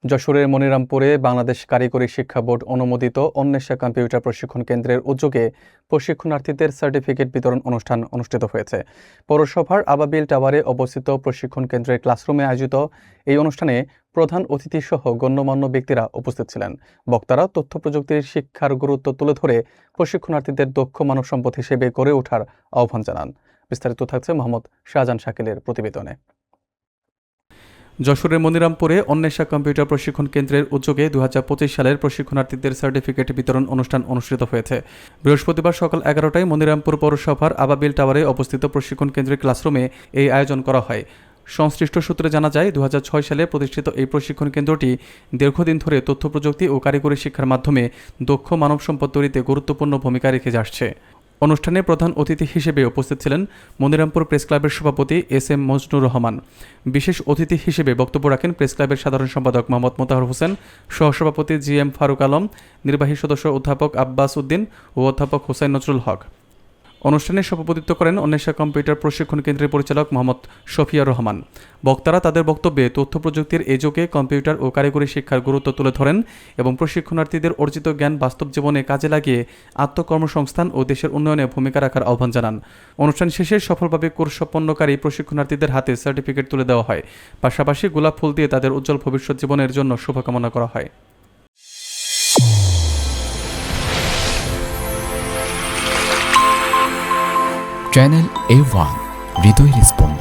যশোরের মনিরামপুরে বাংলাদেশ কারিগরি শিক্ষা বোর্ড অনুমোদিত অন্বেষা কম্পিউটার প্রশিক্ষণ কেন্দ্রের উদ্যোগে প্রশিক্ষণার্থীদের সার্টিফিকেট বিতরণ অনুষ্ঠান অনুষ্ঠিত হয়েছে। পৌরসভার আবাবিল টাওয়ারে অবস্থিত প্রশিক্ষণ কেন্দ্রের ক্লাসরুমে আয়োজিত এই অনুষ্ঠানে প্রধান অতিথিসহ গণ্যমান্য ব্যক্তিরা উপস্থিত ছিলেন। বক্তারা তথ্য প্রযুক্তির শিক্ষার গুরুত্ব তুলে ধরে প্রশিক্ষণার্থীদের দক্ষ মানব সম্পদ হিসেবে গড়ে ওঠার আহ্বান জানান। বিস্তারিত থাকছে মোহাম্মদ শাহজাহান শাকিলের প্রতিবেদনে। যশোরের মনিরামপুরে অন্বেষা কম্পিউটার প্রশিক্ষণ কেন্দ্রের উদ্যোগে 2025 সালের প্রশিক্ষণার্থীদের সার্টিফিকেট বিতরণ অনুষ্ঠান অনুষ্ঠিত হয়েছে। বৃহস্পতিবার সকাল 11টায় মনিরামপুর পৌরসভার আবাবিল টাওয়ারে অবস্থিত প্রশিক্ষণ কেন্দ্রের ক্লাসরুমে এই আয়োজন করা হয়। সংশ্লিষ্ট সূত্রে জানা যায়, 2006 সালে প্রতিষ্ঠিত এই প্রশিক্ষণ কেন্দ্রটি দীর্ঘদিন ধরে তথ্য প্রযুক্তি ও কারিগরি শিক্ষার মাধ্যমে দক্ষ মানব সম্পদ তৈরিতে গুরুত্বপূর্ণ ভূমিকা রেখে আসছে। অনুষ্ঠানে প্রধান অতিথি হিসেবে উপস্থিত ছিলেন মনিরামপুর প্রেস ক্লাবের সভাপতি এস.এম. মজনুর রহমান। বিশেষ অতিথি হিসেবে বক্তব্য রাখেন প্রেস ক্লাবের সাধারণ সম্পাদক মোহাম্মদ মোতাহার হোসেন, সহসভাপতি জি.এম. ফারুক আলম, নির্বাহী সদস্য অধ্যাপক আব্বাস উদ্দিন ও অধ্যাপক হোসেন নজরুল হক। অনুষ্ঠানে সভাপতিত্ব করেন অন্বেষা কম্পিউটার প্রশিক্ষণ কেন্দ্রের পরিচালক মোহাম্মদ শফিয়া রহমান। বক্তারা তাদের বক্তব্যে তথ্য প্রযুক্তির এই যুগে কম্পিউটার ও কারিগরি শিক্ষার গুরুত্ব তুলে ধরেন এবং প্রশিক্ষণার্থীদের অর্জিত জ্ঞান বাস্তব জীবনে কাজে লাগিয়ে আত্মকর্মসংস্থান ও দেশের উন্নয়নে ভূমিকা রাখার আহ্বান জানান। অনুষ্ঠান শেষে সফলভাবে কোর্স সম্পন্নকারী প্রশিক্ষণার্থীদের হাতে সার্টিফিকেট তুলে দেওয়া হয়। পাশাপাশি গোলাপ ফুল দিয়ে তাদের উজ্জ্বল ভবিষ্যৎ জীবনের জন্য শুভকামনা করা হয়। চ্যানেল A1 হৃদয়ের স্পন্দন।